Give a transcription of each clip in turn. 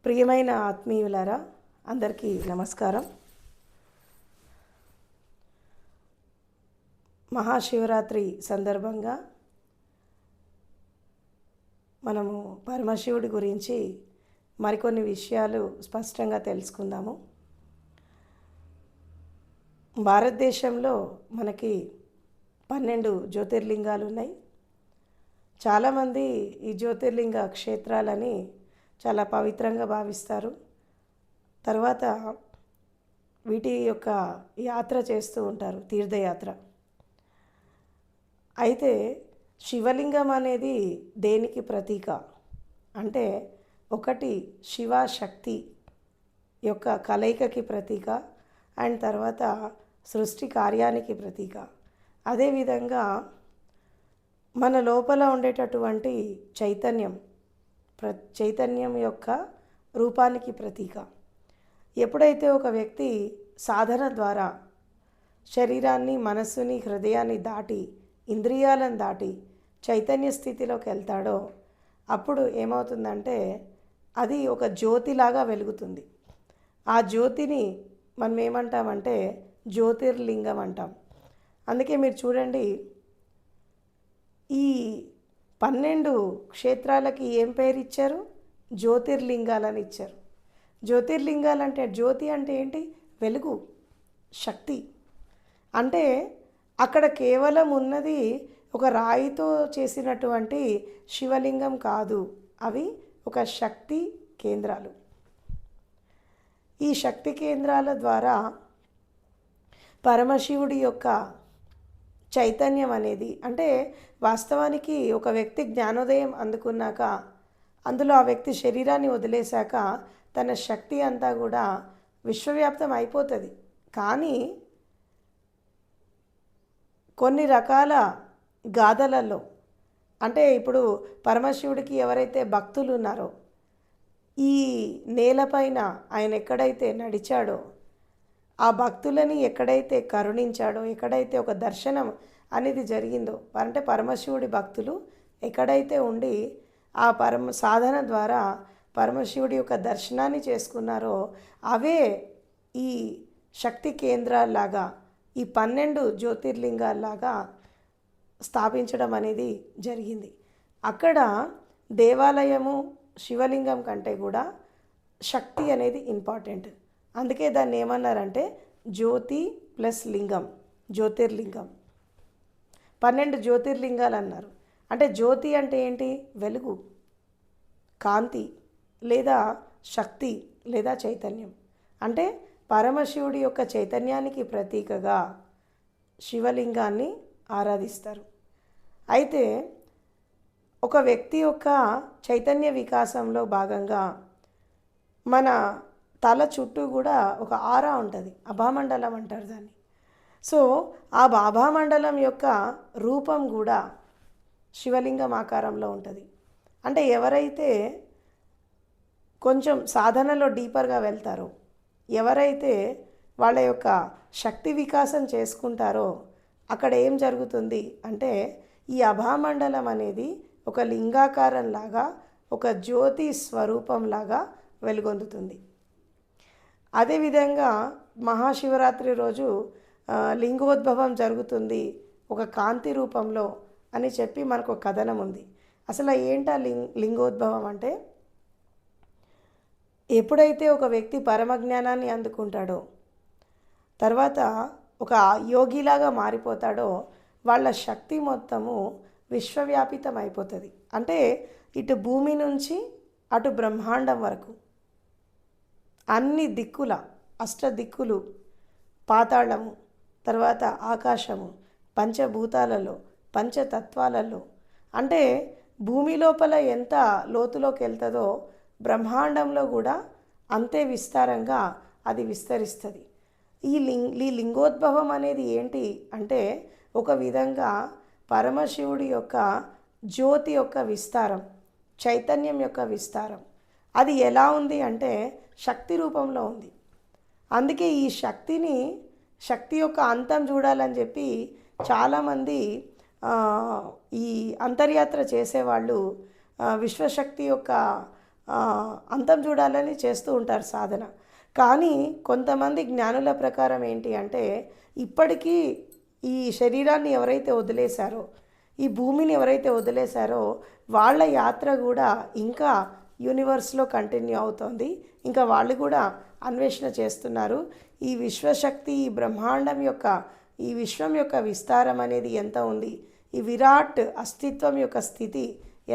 ప్రియమైన ఆత్మీయులారా, అందరికీ నమస్కారం. మహాశివరాత్రి సందర్భంగా మనము పరమశివుడి గురించి మరికొన్ని విషయాలు స్పష్టంగా తెలుసుకుందాము. భారతదేశంలో మనకి 12 జ్యోతిర్లింగాలు ఉన్నాయి. చాలామంది ఈ జ్యోతిర్లింగ క్షేత్రాలని చాలా పవిత్రంగా భావిస్తారు. తర్వాత వీటి యొక్క యాత్ర చేస్తూ ఉంటారు, తీర్థయాత్ర. అయితే శివలింగం అనేది దేనికి ప్రతీక అంటే, ఒకటి శివశక్తి యొక్క కలయికకి ప్రతీక, అండ్ తర్వాత సృష్టి కార్యానికి ప్రతీక. అదేవిధంగా మన లోపల ఉండేటటువంటి చైతన్యం యొక్క రూపానికి ప్రతీక. ఎప్పుడైతే ఒక వ్యక్తి సాధన ద్వారా శరీరాన్ని, మనస్సుని, హృదయాన్ని దాటి, ఇంద్రియాలను దాటి చైతన్య స్థితిలోకి వెళ్తాడో అప్పుడు ఏమవుతుందంటే అది ఒక జ్యోతిలాగా వెలుగుతుంది. ఆ జ్యోతిని మనం ఏమంటామంటే జ్యోతిర్లింగం అంటాం. అందుకే మీరు చూడండి, ఈ 12 క్షేత్రాలకి ఏం పేరు ఇచ్చారు? జ్యోతిర్లింగాలని ఇచ్చారు. జ్యోతిర్లింగాలంటే, జ్యోతి అంటే ఏంటి? వెలుగు, శక్తి. అంటే అక్కడ కేవలం ఉన్నది ఒక రాయితో చేసినటువంటి శివలింగం కాదు, అవి ఒక శక్తి కేంద్రాలు. ఈ శక్తి కేంద్రాల ద్వారా పరమశివుడి యొక్క చైతన్యం అనేది, అంటే వాస్తవానికి ఒక వ్యక్తి జ్ఞానోదయం అందుకున్నాక, అందులో ఆ వ్యక్తి శరీరాన్ని వదిలేశాక తన శక్తి అంతా కూడా విశ్వవ్యాప్తం అయిపోతుంది. కానీ కొన్ని రకాల గాథలలో, అంటే ఇప్పుడు పరమశివుడికి ఎవరైతే భక్తులు ఉన్నారో, ఈ నేలపైన ఆయన ఎక్కడైతే నడిచాడో, ఆ భక్తులని ఎక్కడైతే కరుణించాడో, ఎక్కడైతే ఒక దర్శనం అనేది జరిగిందో, అంటే పరమశివుడి భక్తులు ఎక్కడైతే ఉండి ఆ సాధన ద్వారా పరమశివుడి యొక్క దర్శనాన్ని చేసుకున్నారో, అవే ఈ శక్తి కేంద్రాల్లాగా, ఈ 12 జ్యోతిర్లింగాల్లాగా స్థాపించడం అనేది జరిగింది. అక్కడ దేవాలయము, శివలింగం కంటే కూడా శక్తి అనేది ఇంపార్టెంట్. అందుకే దాన్ని ఏమన్నారంటే జ్యోతి ప్లస్ లింగం, జ్యోతిర్లింగం. 12 జ్యోతిర్లింగాలు అన్నారు. అంటే జ్యోతి అంటే ఏంటి? వెలుగు, కాంతి, లేదా శక్తి, లేదా చైతన్యం. అంటే పరమశివుడి యొక్క చైతన్యానికి ప్రతీకగా శివలింగాన్ని ఆరాధిస్తారు. అయితే ఒక వ్యక్తి యొక్క చైతన్య వికాసంలో భాగంగా మన తల చుట్టూ కూడా ఒక ఆరా ఉంటుంది, అభామండలం అంటారు దాన్ని. సో ఆ అభామండలం యొక్క రూపం కూడా శివలింగం ఆకారంలో ఉంటుంది. అంటే ఎవరైతే కొంచెం సాధనలో డీపర్గా వెళ్తారో, ఎవరైతే వాళ్ళ యొక్క శక్తి వికాసం చేసుకుంటారో, అక్కడ ఏం జరుగుతుంది అంటే ఈ అభామండలం అనేది ఒక లింగాకారంలాగా, ఒక జ్యోతి స్వరూపంలాగా వెలుగొందుతుంది. అదేవిధంగా మహాశివరాత్రి రోజు లింగోద్భవం జరుగుతుంది ఒక కాంతి రూపంలో అని చెప్పి మనకు ఒక కథనం ఉంది. అసలు ఏంటా లింగోద్భవం అంటే, ఎప్పుడైతే ఒక వ్యక్తి పరమజ్ఞానాన్ని అందుకుంటాడో, తర్వాత ఒక యోగిలాగా మారిపోతాడో, వాళ్ళ శక్తి మొత్తము విశ్వవ్యాపితం అయిపోతుంది. అంటే ఇటు భూమి నుంచి అటు బ్రహ్మాండం వరకు అన్ని దిక్కుల, అష్టదిక్కులు, పాతాళము, తర్వాత ఆకాశము, పంచభూతాలలో, పంచతత్వాలలో, అంటే భూమి లోపల ఎంత లోతులోకి వెళ్తుందో బ్రహ్మాండంలో కూడా అంతే విస్తారంగా అది విస్తరిస్తుంది. ఈ లింగోద్భవం అనేది ఏంటి అంటే, ఒక విధంగా పరమశివుడి యొక్క జ్యోతి యొక్క విస్తారం, చైతన్యం యొక్క విస్తారం. అది ఎలా ఉంది అంటే శక్తి రూపంలో ఉంది. అందుకే ఈ శక్తి యొక్క అంతం చూడాలని చెప్పి చాలామంది ఈ అంతర్యాత్ర చేసేవాళ్ళు విశ్వశక్తి యొక్క ఆ, అంతం చూడాలని చేస్తూ ఉంటారు సాధన. కానీ కొంతమంది జ్ఞానుల ప్రకారం ఏంటి అంటే, ఇప్పటికీ ఈ శరీరాన్ని ఎవరైతే వదిలేశారో, ఈ భూమిని ఎవరైతే వదిలేశారో, వాళ్ళ యాత్ర కూడా ఇంకా యూనివర్స్లో కంటిన్యూ అవుతోంది. ఇంకా వాళ్ళు కూడా అన్వేషణ చేస్తున్నారు. ఈ విశ్వశక్తి, ఈ బ్రహ్మాండం యొక్క, ఈ విశ్వం యొక్క విస్తారం అనేది ఎంత ఉంది, ఈ విరాట్ అస్తిత్వం యొక్క స్థితి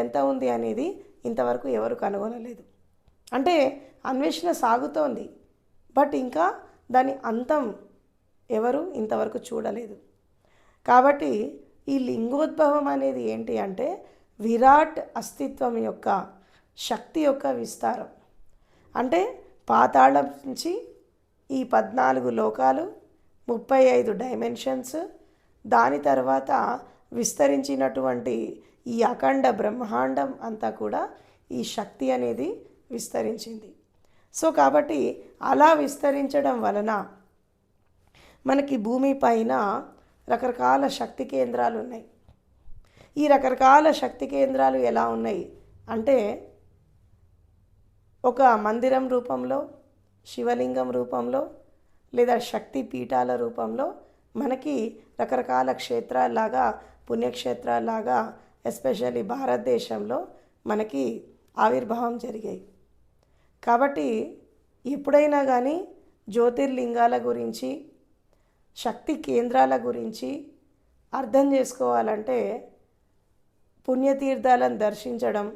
ఎంత ఉంది అనేది ఇంతవరకు ఎవరు కనుగొనలేదు. అంటే అన్వేషణ సాగుతోంది, బట్ ఇంకా దాని అంతం ఎవరు ఇంతవరకు చూడలేదు. కాబట్టి ఈ లింగోద్భవం అనేది ఏంటి అంటే, విరాట్ అస్తిత్వం యొక్క శక్తి యొక్క విస్తారం. అంటే పాతాళం నుంచి ఈ 14 లోకాలు, 35 డైమెన్షన్స్, దాని తర్వాత విస్తరించినటువంటి ఈ అఖండ బ్రహ్మాండం అంతా కూడా ఈ శక్తి అనేది విస్తరించింది. సో కాబట్టి అలా విస్తరించడం వలన మనకి భూమి పైన రకరకాల శక్తి కేంద్రాలు ఉన్నాయి. ఈ రకరకాల శక్తి కేంద్రాలు ఎలా ఉన్నాయి అంటే, ఒక మందిరం రూపంలో, శివలింగం రూపంలో, లేదా శక్తి పీఠాల రూపంలో మనకి రకరకాల క్షేత్రాల్లాగా, పుణ్యక్షేత్రాల్లాగా ఎస్పెషల్లీ భారతదేశంలో మనకి ఆవిర్భావం జరిగాయి. కాబట్టి ఎప్పుడైనా కానీ జ్యోతిర్లింగాల గురించి, శక్తి కేంద్రాల గురించి అర్థం చేసుకోవాలంటే పుణ్యతీర్థాలను దర్శించడం,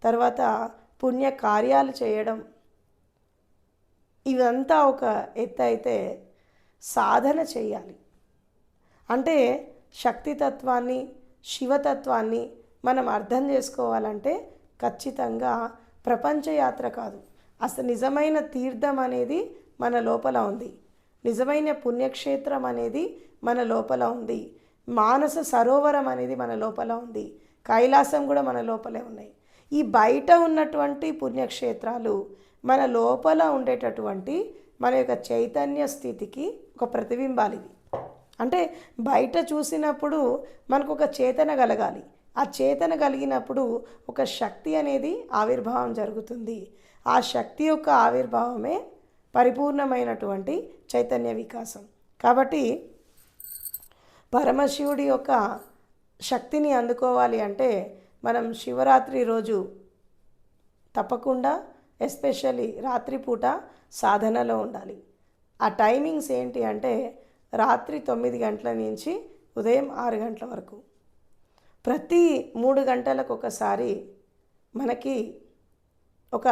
తర్వాత పుణ్య కార్యాలు చేయడం, ఇవంతా ఒక ఎత్తు అయితే సాధన చేయాలి. అంటే శక్తితత్వాన్ని, శివతత్వాన్ని మనం అర్థం చేసుకోవాలంటే ఖచ్చితంగా ప్రపంచయాత్ర కాదు, అసలు నిజమైన తీర్థం అనేది మన లోపల ఉంది, నిజమైన పుణ్యక్షేత్రం అనేది మన లోపల ఉంది, మానస సరోవరం అనేది మన లోపల ఉంది, కైలాసం కూడా మన లోపలే ఉన్నాయి. ఈ బయట ఉన్నటువంటి పుణ్యక్షేత్రాలు మన లోపల ఉండేటటువంటి మన యొక్క చైతన్య స్థితికి ఒక ప్రతిబింబాలు ఇవి. అంటే బయట చూసినప్పుడు మనకు ఒక చేతన కలగాలి, ఆ చేతన కలిగినప్పుడు ఒక శక్తి అనేది ఆవిర్భావం జరుగుతుంది. ఆ శక్తి యొక్క ఆవిర్భావమే పరిపూర్ణమైనటువంటి చైతన్య వికాసం. కాబట్టి పరమశివుడి యొక్క శక్తిని అందుకోవాలి అంటే మనం శివరాత్రి రోజు తప్పకుండా, ఎస్పెషల్లీ రాత్రిపూట సాధనలో ఉండాలి. ఆ టైమింగ్స్ ఏంటి అంటే, రాత్రి 9 గంటల నుంచి ఉదయం 6 గంటల వరకు. ప్రతి 3 గంటలకు ఒకసారి మనకి ఒక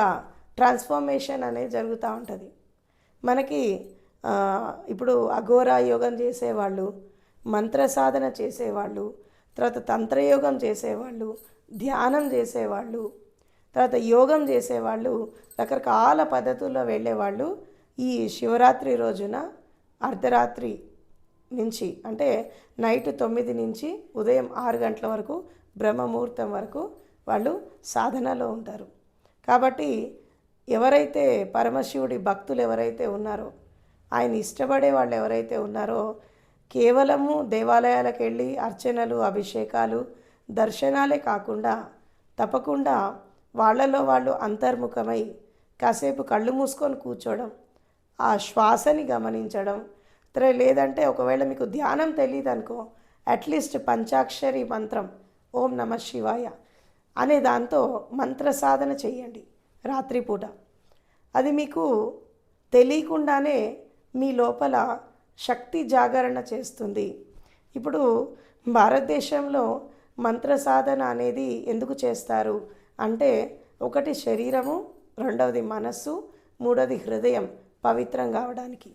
ట్రాన్స్ఫర్మేషన్ అనేది జరుగుతూ ఉంటుంది. మనకి ఇప్పుడు అఘోరా యోగం చేసేవాళ్ళు, మంత్ర సాధన చేసేవాళ్ళు, తర్వాత తంత్రయోగం చేసేవాళ్ళు, ధ్యానం చేసేవాళ్ళు, తర్వాత యోగం చేసేవాళ్ళు, రకరకాల పద్ధతుల్లో వెళ్ళేవాళ్ళు ఈ శివరాత్రి రోజున అర్ధరాత్రి నుంచి, అంటే నైట్ 9 నుంచి ఉదయం 6 గంటల వరకు, బ్రహ్మముహూర్తం వరకు వాళ్ళు సాధనలో ఉంటారు. కాబట్టి ఎవరైతే పరమశివుడి భక్తులు ఎవరైతే ఉన్నారో, ఆయన ఇష్టపడే వాళ్ళు ఎవరైతే ఉన్నారో, కేవలము దేవాలయాలకు వెళ్ళి అర్చనలు, అభిషేకాలు, దర్శనాలే కాకుండా తప్పకుండా వాళ్ళలో వాళ్ళు అంతర్ముఖమై కాసేపు కళ్ళు మూసుకొని కూర్చోవడం, ఆ శ్వాసని గమనించడం, లేదంటే ఒకవేళ మీకు ధ్యానం తెలియదు అనుకో, అట్లీస్ట్ పంచాక్షరి మంత్రం ఓం నమ శివాయ అనే దాంతో మంత్ర సాధన చేయండి రాత్రిపూట. అది మీకు తెలియకుండానే మీ లోపల శక్తి జాగరణ చేస్తుంది. ఇప్పుడు భారతదేశంలో మంత్ర సాధన అనేది ఎందుకు చేస్తారు అంటే, ఒకటి శరీరము, రెండవది మనస్సు, మూడవది హృదయం పవిత్రం కావడానికి.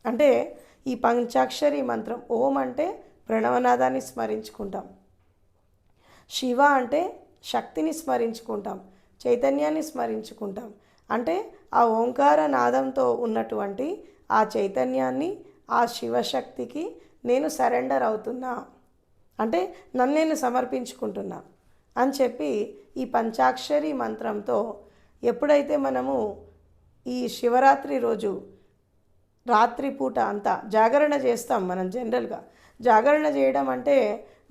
అంటే ఈ పంచాక్షరి మంత్రం, ఓం అంటే ప్రణవనాదాన్ని స్మరించుకుంటాం, శివ అంటే శక్తిని స్మరించుకుంటాం, చైతన్యాన్ని స్మరించుకుంటాం. అంటే ఆ ఓంకార నాదంతో ఉన్నటువంటి ఆ చైతన్యాన్ని, ఆ శివశక్తికి నేను సరెండర్ అవుతున్నా, అంటే నన్ను నేను సమర్పించుకుంటున్నా అని చెప్పి ఈ పంచాక్షరి మంత్రంతో ఎప్పుడైతే మనము ఈ శివరాత్రి రోజు రాత్రిపూట అంతా జాగరణ చేస్తాం, మనం జనరల్గా జాగరణ చేయడం అంటే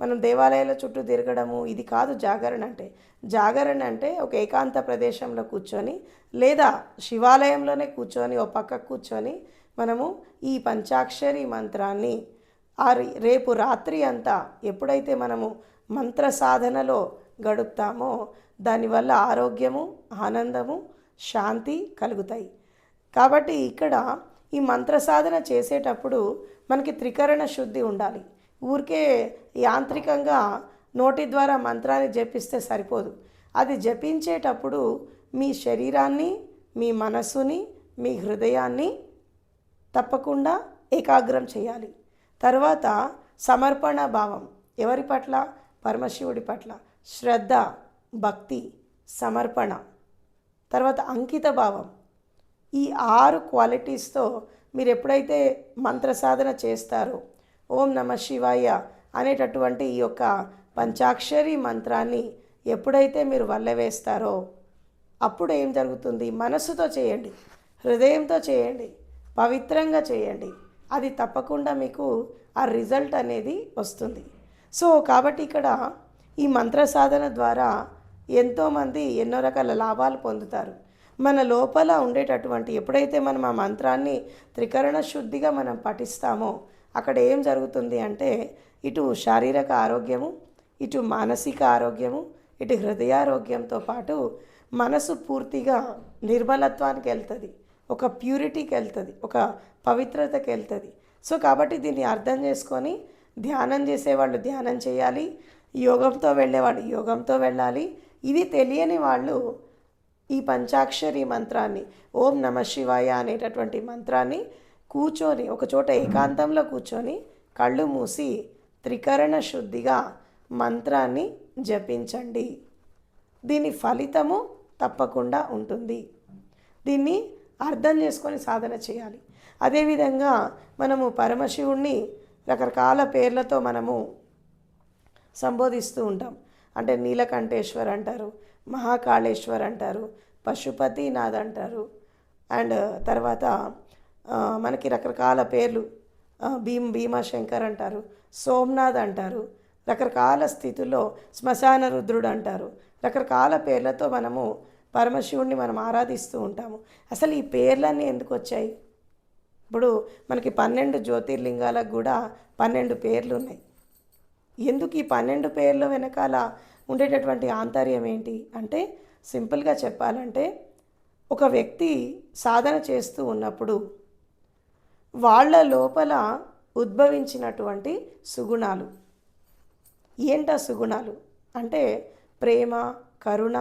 మనం దేవాలయాల చుట్టూ తిరగడము ఇది కాదు జాగరణ అంటే. జాగరణ అంటే ఒక ఏకాంత ప్రదేశంలో కూర్చొని లేదా శివాలయంలోనే కూర్చొని ఒక పక్క కూర్చొని మనము ఈ పంచాక్షరి మంత్రాన్ని రేపు రాత్రి అంతా ఎప్పుడైతే మనము మంత్ర సాధనలో గడుపుతామో దానివల్ల ఆరోగ్యము, ఆనందము, శాంతి కలుగుతాయి. కాబట్టి ఇక్కడ ఈ మంత్ర సాధన చేసేటప్పుడు మనకి త్రికరణ శుద్ధి ఉండాలి. ఊరికే యాంత్రికంగా నోటి ద్వారా మంత్రాన్ని జపిస్తే సరిపోదు. అది జపించేటప్పుడు మీ శరీరాన్ని, మీ మనసుని, మీ హృదయాన్ని తప్పకుండా ఏకాగ్రం చేయాలి. తర్వాత సమర్పణ భావం, ఎవరి పట్ల? పరమశివుడి పట్ల శ్రద్ధ, భక్తి, సమర్పణ, తర్వాత అంకిత భావం. ఈ 6 క్వాలిటీస్తో మీరు ఎప్పుడైతే మంత్ర సాధన చేస్తారో, ఓం నమ శివాయ అనేటటువంటి ఈ యొక్క పంచాక్షరి మంత్రాన్ని ఎప్పుడైతే మీరు వల్లవేస్తారో అప్పుడు ఏం జరుగుతుంది? మనసుతో చేయండి, హృదయంతో చేయండి, పవిత్రంగా చేయండి. అది తప్పకుండా మీకు ఆ రిజల్ట్ అనేది వస్తుంది. సో కాబట్టి ఇక్కడ ఈ మంత్ర సాధన ద్వారా ఎంతోమంది ఎన్నో రకాల లాభాలు పొందుతారు. మన లోపల ఉండేటటువంటి ఎప్పుడైతే మనం ఆ మంత్రాన్ని త్రికరణ శుద్ధిగా మనం పఠిస్తామో అక్కడ ఏం జరుగుతుంది అంటే ఇటు శారీరక ఆరోగ్యము, ఇటు మానసిక ఆరోగ్యము, ఇటు హృదయారోగ్యంతో పాటు మనసు పూర్తిగా నిర్మలత్వానికి వెళ్తుంది, ఒక ప్యూరిటీకి వెళ్తుంది, ఒక పవిత్రతకి వెళ్తుంది. సో కాబట్టి దీన్ని అర్థం చేసుకొని ధ్యానం చేసేవాళ్ళు ధ్యానం చేయాలి, యోగంతో వెళ్ళేవాళ్ళు యోగంతో వెళ్ళాలి. ఇది తెలియని వాళ్ళు ఈ పంచాక్షరి మంత్రాన్ని, ఓం నమ శివాయ అనేటటువంటి మంత్రాన్ని కూర్చొని ఒకచోట ఏకాంతంలో కూర్చొని కళ్ళు మూసి త్రికరణ శుద్ధిగా మంత్రాన్ని జపించండి. దీని ఫలితము తప్పకుండా ఉంటుంది. దీన్ని అర్థం చేసుకొని సాధన చేయాలి. అదేవిధంగా మనము పరమశివుణ్ణి రకరకాల పేర్లతో మనము సంబోధిస్తూ ఉంటాం. అంటే నీలకంఠేశ్వర్ అంటారు, మహాకాళేశ్వర్ అంటారు, పశుపతినాథ్ అంటారు, అండ్ తర్వాత మనకి రకరకాల పేర్లు భీమాశంకర్ అంటారు, సోమనాథ్ అంటారు, రకరకాల స్థితుల్లో శ్మశాన రుద్రుడు అంటారు. రకరకాల పేర్లతో మనము పరమశివుణ్ణి మనం ఆరాధిస్తూ ఉంటాము. అసలు ఈ పేర్లన్నీ ఎందుకు వచ్చాయి? ఇప్పుడు మనకి 12 జ్యోతిర్లింగాలకు కూడా 12 పేర్లు ఉన్నాయి. ఎందుకు ఈ 12 పేర్ల వెనకాల ఉండేటటువంటి ఆంతర్యం ఏంటి అంటే, సింపుల్గా చెప్పాలంటే ఒక వ్యక్తి సాధన చేస్తూ ఉన్నప్పుడు వాళ్ళ లోపల ఉద్భవించినటువంటి సుగుణాలు ఏంటా సుగుణాలు అంటే ప్రేమ, కరుణ,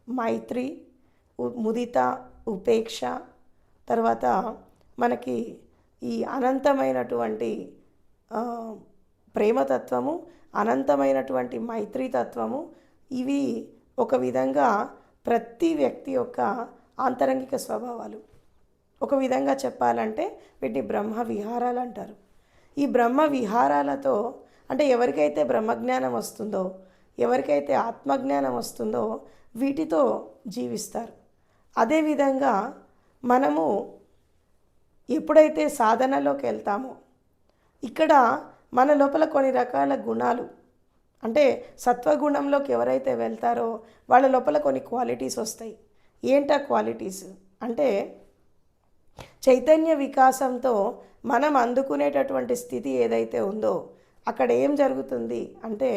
మైత్రి, ముదిత, ఉపేక్ష, తర్వాత మనకి ఈ అనంతమైనటువంటి ప్రేమతత్వము, అనంతమైనటువంటి మైత్రీతత్వము, ఇవి ఒక విధంగా ప్రతి వ్యక్తి యొక్క ఆంతరంగిక స్వభావాలు. ఒక విధంగా చెప్పాలంటే వీటిని బ్రహ్మ విహారాలు అంటారు. ఈ బ్రహ్మ విహారాలతో అంటే ఎవరికైతే బ్రహ్మజ్ఞానం వస్తుందో, ఎవరికైతే ఆత్మజ్ఞానం వస్తుందో వీటితో జీవిస్తారు. అదేవిధంగా మనము ఎప్పుడైతే సాధనలోకి వెళ్తామో ఇక్కడ మన లోపల కొన్ని రకాల గుణాలు అంటే సత్వగుణంలోకి ఎవరైతే వెళ్తారో వాళ్ళ లోపల కొన్ని క్వాలిటీస్ వస్తాయి. ఏంటా క్వాలిటీస్ అంటే చైతన్య వికాసంతో మనం అందుకునేటటువంటి స్థితి ఏదైతే ఉందో అక్కడ ఏం జరుగుతుంది అంటే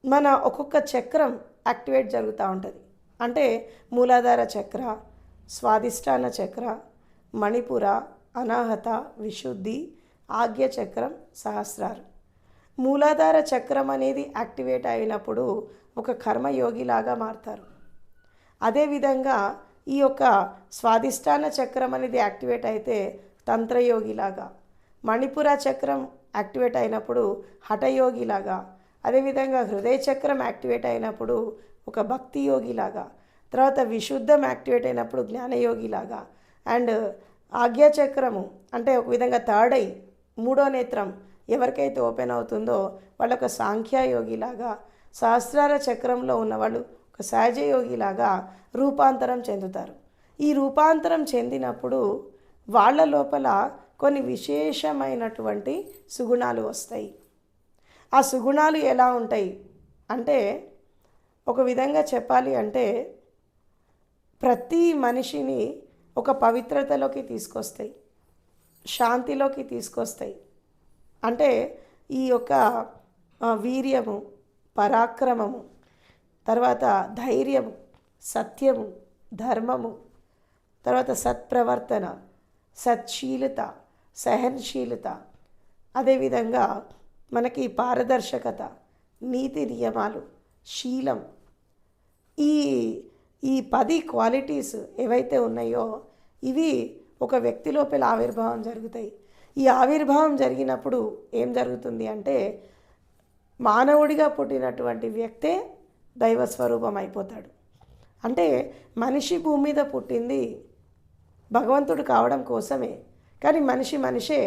మన ఒక్కొక్క చక్రం యాక్టివేట్ జరుగుతూ ఉంటుంది. అంటే మూలాధార చక్ర, స్వాదిష్టాన చక్ర, మణిపుర, అనాహత, విశుద్ధి, ఆగ్య చక్రం, సహస్రారం. మూలాధార చక్రం అనేది యాక్టివేట్ అయినప్పుడు ఒక కర్మయోగిలాగా మారుతారు. అదేవిధంగా ఈ యొక్క స్వాదిష్టాన చక్రం అనేది యాక్టివేట్ అయితే తంత్రయోగిలాగా, మణిపుర చక్రం యాక్టివేట్ అయినప్పుడు హఠయోగిలాగా, అదేవిధంగా హృదయ చక్రం యాక్టివేట్ అయినప్పుడు ఒక భక్తి యోగిలాగా, తర్వాత విశుద్ధం యాక్టివేట్ అయినప్పుడు జ్ఞానయోగిలాగా, అండ్ ఆజ్ఞాచక్రము అంటే ఒక విధంగా థర్డ్ ఐ, మూడో నేత్రం ఎవరికైతే ఓపెన్ అవుతుందో వాళ్ళు ఒక సాంఖ్యయోగిలాగా, సహస్రార చక్రంలో ఉన్నవాళ్ళు ఒక సహజయోగిలాగా రూపాంతరం చెందుతారు. ఈ రూపాంతరం చెందినప్పుడు వాళ్ళ లోపల కొన్ని విశేషమైనటువంటి సుగుణాలు వస్తాయి. ఆ సుగుణాలు ఎలా ఉంటాయి అంటే, ఒక విధంగా చెప్పాలి అంటే ప్రతి మనిషిని ఒక పవిత్రతలోకి తీసుకొస్తాయి, శాంతిలోకి తీసుకొస్తాయి. అంటే ఈ యొక్క వీర్యము, పరాక్రమము, తర్వాత ధైర్యము, సత్యము, ధర్మము, తర్వాత సత్ప్రవర్తన, సత్శీలత, సహనశీలత, అదేవిధంగా మనకి పారదర్శకత, నీతి నియమాలు, శీలం, ఈ ఈ 10 క్వాలిటీస్ ఏవైతే ఉన్నాయో ఇవి ఒక వ్యక్తి లోపల ఆవిర్భావం జరుగుతాయి. ఈ ఆవిర్భావం జరిగినప్పుడు ఏం జరుగుతుంది అంటే, మానవుడిగా పుట్టినటువంటి వ్యక్తే దైవస్వరూపం అయిపోతాడు. అంటే మనిషి భూమి మీద పుట్టింది భగవంతుడు కావడం కోసమే, కానీ మనిషే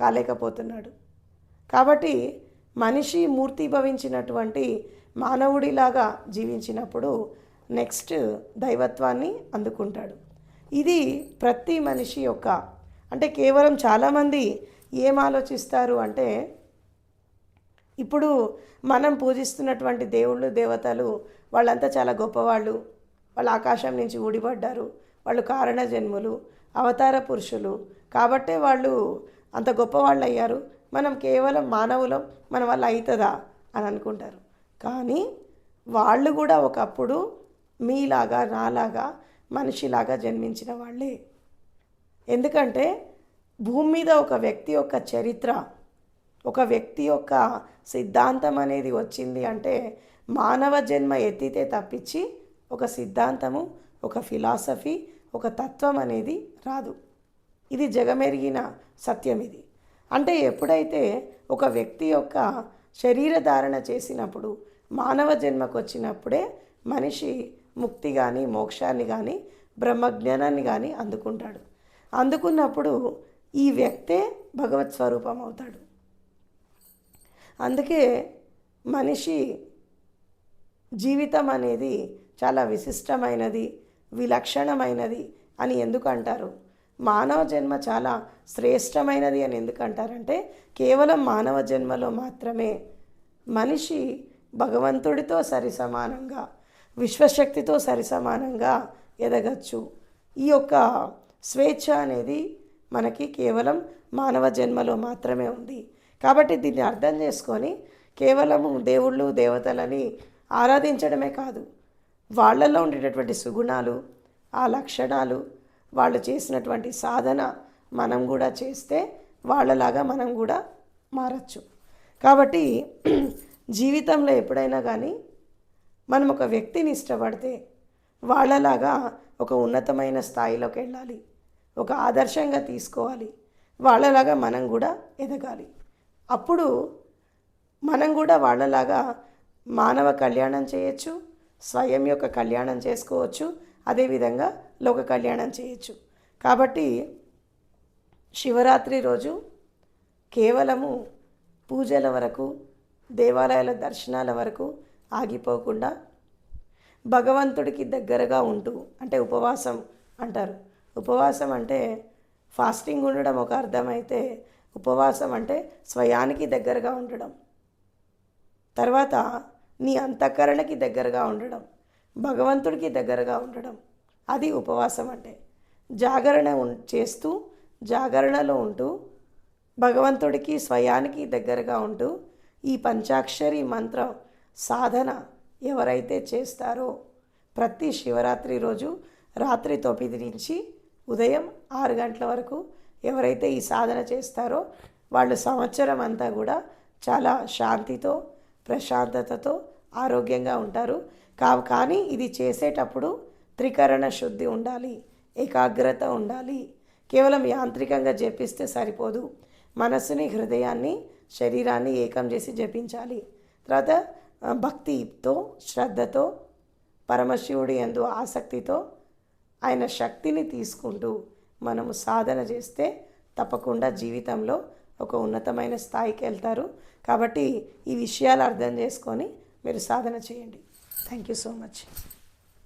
కాలేకపోతున్నాడు. కాబట్టి మనిషి మూర్తిభవించినటువంటి మానవుడిలాగా జీవించినప్పుడు నెక్స్ట్ దైవత్వాన్ని అందుకుంటాడు. ఇది ప్రతి మనిషి యొక్క, అంటే కేవలం చాలామంది ఏం ఆలోచిస్తారు అంటే, ఇప్పుడు మనం పూజిస్తున్నటువంటి దేవుళ్ళు దేవతలు వాళ్ళంతా చాలా గొప్పవాళ్ళు, వాళ్ళు ఆకాశం నుంచి ఊడిపడ్డారు, వాళ్ళు కారణ జన్ములు, అవతార పురుషులు, కాబట్టే వాళ్ళు అంత గొప్పవాళ్ళు అయ్యారు, మనం కేవలం మానవులం, మన వల్ల అవుతుందా అని అనుకుంటారు. కానీ వాళ్ళు కూడా ఒకప్పుడు మీలాగా నాలాగా మనిషిలాగా జన్మించిన వాళ్ళే. ఎందుకంటే భూమి మీద ఒక వ్యక్తి యొక్క చరిత్ర, ఒక వ్యక్తి యొక్క సిద్ధాంతం అనేది వచ్చింది అంటే మానవ జన్మ ఎత్తితే తప్పించి ఒక సిద్ధాంతము, ఒక ఫిలాసఫీ, ఒక తత్వం అనేది రాదు. ఇది జగమెరిగిన సత్యం. ఇది అంటే ఎప్పుడైతే ఒక వ్యక్తి యొక్క శరీర ధారణ చేసినప్పుడు, మానవ జన్మకు వచ్చినప్పుడే మనిషి ముక్తి కానీ, మోక్షాన్ని కానీ, బ్రహ్మజ్ఞానాన్ని కానీ అందుకుంటాడు. అందుకున్నప్పుడు ఈ వ్యక్తే భగవత్ స్వరూపం అవుతాడు. అందుకే మనిషి జీవితం అనేది చాలా విశిష్టమైనది, విలక్షణమైనది అని ఎందుకు అంటారు? మానవ జన్మ చాలా శ్రేష్టమైనది అని ఎందుకు అంటారంటే, కేవలం మానవ జన్మలో మాత్రమే మనిషి భగవంతుడితో సరిసమానంగా, విశ్వశక్తితో సరిసమానంగా ఎదగచ్చు. ఈ యొక్క స్వేచ్ఛ అనేది మనకి కేవలం మానవ జన్మలో మాత్రమే ఉంది. కాబట్టి దీన్ని అర్థం చేసుకొని కేవలము దేవుళ్ళు దేవతలని ఆరాధించడమే కాదు, వాళ్ళల్లో ఉండేటటువంటి సుగుణాలు, ఆ లక్షణాలు, వాళ్ళు చేసినటువంటి సాధన మనం కూడా చేస్తే వాళ్ళలాగా మనం కూడా మారచ్చు. కాబట్టి జీవితంలో ఎప్పుడైనా కానీ మనం ఒక వ్యక్తిని ఇష్టపడితే వాళ్ళలాగా ఒక ఉన్నతమైన స్థాయిలోకి వెళ్ళాలి, ఒక ఆదర్శంగా తీసుకోవాలి, వాళ్ళలాగా మనం కూడా ఎదగాలి. అప్పుడు మనం కూడా వాళ్ళలాగా మానవ కళ్యాణం చేయొచ్చు, స్వయం యొక్క కళ్యాణం చేసుకోవచ్చు, అదేవిధంగా లోక కళ్యాణం చేయొచ్చు. కాబట్టి శివరాత్రి రోజు కేవలము పూజల వరకు, దేవాలయాల దర్శనాల వరకు ఆగిపోకుండా భగవంతుడికి దగ్గరగా ఉంటూ, అంటే ఉపవాసం అంటారు. ఉపవాసం అంటే ఫాస్టింగ్ ఉండడం ఒక అర్థమైతే, ఉపవాసం అంటే స్వయానికి దగ్గరగా ఉండడం, తర్వాత నీ అంతఃకరణకి దగ్గరగా ఉండడం, భగవంతుడికి దగ్గరగా ఉండడం, అది ఉపవాసం అంటే. జాగరణ చేస్తూ, జాగరణలో ఉంటూ, భగవంతుడికి స్వయానికి దగ్గరగా ఉంటూ ఈ పంచాక్షరి మంత్రం సాధన ఎవరైతే చేస్తారో, ప్రతి శివరాత్రి రోజు రాత్రి 9 నుంచి ఉదయం 6 గంటల వరకు ఎవరైతే ఈ సాధన చేస్తారో వాళ్ళు సంవత్సరం అంతా కూడా చాలా శాంతితో, ప్రశాంతతతో, ఆరోగ్యంగా ఉంటారు. కానీ ఇది చేసేటప్పుడు త్రికరణ శుద్ధి ఉండాలి, ఏకాగ్రత ఉండాలి. కేవలం యాంత్రికంగా జపిస్తే సరిపోదు. మనసుని, హృదయాన్ని, శరీరాన్ని ఏకం చేసి జపించాలి. తర్వాత భక్తితో, శ్రద్ధతో, పరమశివుడి యందు ఆసక్తితో ఆయన శక్తిని తీసుకుంటూ మనము సాధన చేస్తే తప్పకుండా జీవితంలో ఒక ఉన్నతమైన స్థాయికి వెళ్తారు. కాబట్టి ఈ విషయాలు అర్థం చేసుకొని మీరు సాధన చేయండి. Thank you so much.